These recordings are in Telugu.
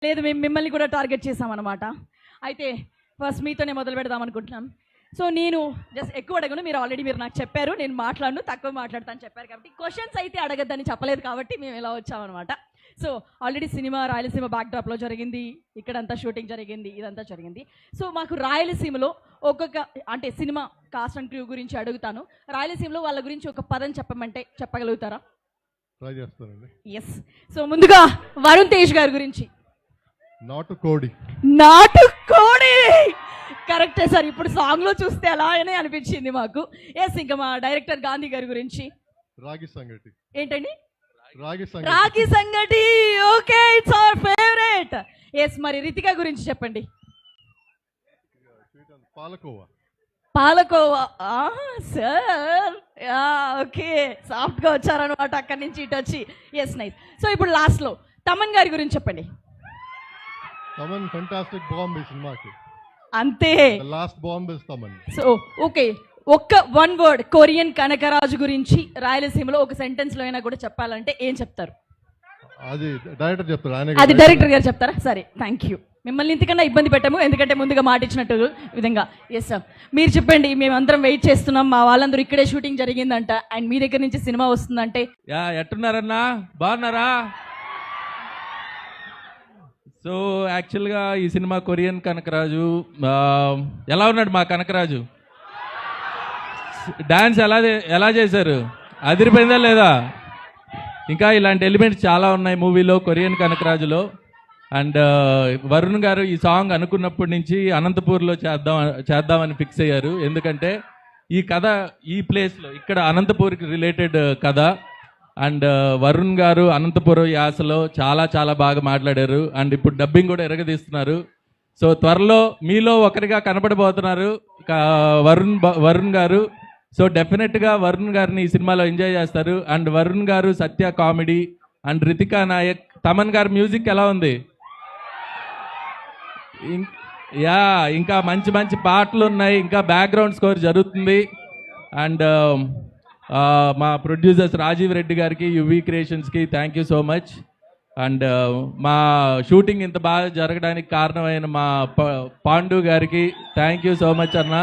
లేదు, మేము మిమ్మల్ని కూడా టార్గెట్ చేసామన్నమాట. అయితే ఫస్ట్ మీతోనే మొదలు పెడదాం అనుకుంటున్నాం. సో నేను జస్ట్ ఎక్కువ అడగను, మీరు నాకు చెప్పారు నేను మాట్లాడను, తక్కువ మాట్లాడతాను చెప్పారు కాబట్టి క్వశ్చన్స్ అయితే అడగద్దని చెప్పలేదు కాబట్టి మేము ఇలా వచ్చామన్నమాట. సో ఆల్రెడీ సినిమా రాయలసీమ బ్యాక్డ్రాప్లో జరిగింది, ఇక్కడంతా షూటింగ్ జరిగింది, ఇదంతా జరిగింది. సో మాకు రాయలసీమలో ఒక్కొక్క అంటే సినిమా కాస్ట్ అండ్ క్రూ గురించి అడుగుతాను. రాయలసీమలో వాళ్ళ గురించి ఒక పదం చెప్పమంటే చెప్పగలుగుతారా? ట్రై చేస్తానండి. ఎస్. సో ముందుగా వరుణ్ తేజ్ గారి గురించి. నాటుకోడి. కరెక్టే సార్, ఇప్పుడు సాంగ్ లో చూస్తే అలానే అనిపించింది మాకు. ఎస్. ఇంకా మా డైరెక్టర్ గాంధీ గారి గురించి. రాగి సంగటి. ఏంటండి? రాగి సంగటి. Okay, it's our favourite. Yes. మరి రితిక గురించి చెప్పండి. పాలకోవా సార్. ఓకే, సాఫ్ట్ గా వచ్చారనమాట అక్కడి నుంచి ఇటు వచ్చి. Yes, nice. సో ఇప్పుడు లాస్ట్ లో తమన్ గారి గురించి చెప్పండి. తమన్ ఫెంటాస్టిక్ బాంబ్ ఈ సినిమాకి. అంతే, last bomb is Thaman. So okay, ఒక్క వన్ వర్డ్ కొరియన్ కనకరాజు గురించి రాయలసీమలో ఒక సెంటెన్స్ లో అయినా కూడా చెప్పాలంటే ఏం చెప్తారు? అది డైరెక్టర్ చెప్తారు. అది డైరెక్టర్ గారు చెప్తారా? సరే, థ్యాంక్ యూ. మిమ్మల్ని ఇంతకన్నా ఇబ్బంది పెట్టాము, ఎందుకంటే ముందుగా మాట ఇచ్చినట్టు విధంగా. ఎస్ సార్, మీరు చెప్పండి. మేమందరం వెయిట్ చేస్తున్నాం, మా వాళ్ళందరూ ఇక్కడే షూటింగ్ జరిగిందంట అండ్ మీ దగ్గర నుంచి సినిమా వస్తుందంటే. ఎట్టున్నారన్నా, బాగున్నారా? సో యాక్చువల్గా ఈ సినిమా కొరియన్ కనకరాజు. ఎలా ఉన్నాడు మా కనకరాజు? డాన్స్ ఎలా చేశారు? అదిరిపోయిందా లేదా? ఇంకా ఇలాంటి ఎలిమెంట్స్ చాలా ఉన్నాయి మూవీలో, కొరియన్ కనకరాజులో. అండ్ వరుణ్ గారు ఈ సాంగ్ అనుకున్నప్పటి నుంచి అనంతపూర్లో చేద్దామని ఫిక్స్ అయ్యారు. ఎందుకంటే ఈ కథ ఈ ప్లేస్లో ఇక్కడ అనంతపూర్కి రిలేటెడ్ కథ. అండ్ వరుణ్ గారు అనంతపురం యాసలో చాలా చాలా బాగా మాట్లాడారు. అండ్ ఇప్పుడు డబ్బింగ్ కూడా ఎరగదీస్తున్నారు. సో త్వరలో మీలో ఒకరిగా కనపడబోతున్నారు వరుణ్ గారు. సో డెఫినెట్గా వరుణ్ గారిని ఈ సినిమాలో ఎంజాయ్ చేస్తారు. అండ్ వరుణ్ గారు సత్య కామెడీ అండ్ రితికా నాయక్. తమన్ గారి మ్యూజిక్ ఎలా ఉంది? ఇంకా మంచి మంచి పాటలు ఉన్నాయి, ఇంకా బ్యాక్గ్రౌండ్ స్కోర్ జరుగుతుంది. అండ్ మా ప్రొడ్యూసర్స్ రాజీవ్ రెడ్డి గారికి, యువి క్రియేషన్స్కి thank you so much. And మా షూటింగ్ ఇంత బాగా జరగడానికి కారణమైన మా పాండు గారికి థ్యాంక్ యూ సో మచ్ అన్న.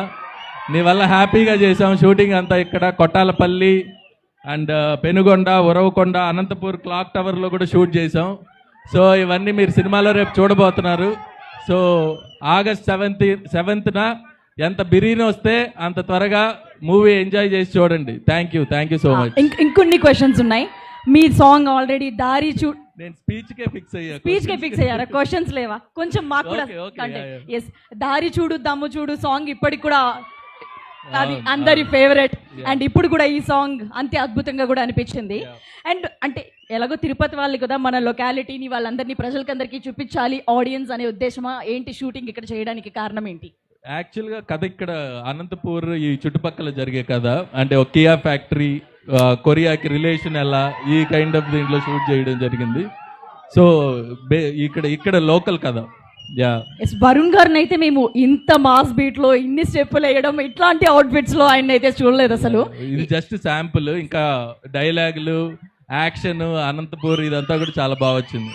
నీ వల్ల హ్యాపీగా చేసాం షూటింగ్ అంతా. ఇక్కడ కొట్టాలపల్లి అండ్ పెనుగొండ, ఉరవకొండ, అనంతపూర్ క్లాక్ టవర్లో కూడా షూట్ చేసాం. సో ఇవన్నీ మీరు సినిమాలో రేపు చూడబోతున్నారు. సో ఆగస్ట్ 7th ఎంత బిర్యానీ వస్తే అంత త్వరగా మూవీ ఎంజాయ్ చేసి చూడండి. Thank you so much. ఇంకొన్ని క్వశ్చన్స్ ఉన్నాయి. మీ సాంగ్ ఆల్రెడీ దారి నేను స్పీచ్కే ఫిక్స్ అయ్యారా? క్వశ్చన్స్ లేవా? కొంచెం మాకు కూడా. ఎస్, దారి చూడు దమ్ము చూడు సాంగ్ ఇప్పటికి కూడా అది అందరి ఫేవరెట్. అండ్ ఇప్పుడు కూడా ఈ సాంగ్ అంతే అద్భుతంగా కూడా అనిపించింది. అండ్ అంటే ఎలాగో తిరుపతి వాళ్ళు కదా, మన లొకాలిటీని వాళ్ళందరినీ ప్రజలకందరికీ చూపించాలి ఆడియన్స్ అనే ఉద్దేశమా ఏంటి షూటింగ్ ఇక్కడ చేయడానికి కారణం ఏంటి? యాక్చువల్గా కథ ఇక్కడ అనంతపూర్ ఈ చుట్టుపక్కల జరిగే కథ. అంటే ఒక కియా ఫ్యాక్టరీ, కొరియాకి రిలేషన్ ఎలా, ఈ కైండ్ ఆఫ్ దీంట్లో షూట్ చేయడం జరిగింది. సో ఇక్కడ లోకల్ కథ. వరుణ్ గారిని అయితే మేము ఇంత మాస్ బీట్ లో ఇన్ని స్టెప్పులు వేయడం, ఇట్లాంటి అవుట్ఫిట్స్ లో ఆయన అయితే చూడలేదు అసలు. ఇది జస్ట్ శాంపుల్. ఇంకా డైలాగులు, యాక్షన్, అనంతపూర్ ఇదంతా కూడా చాలా బాగా వచ్చింది.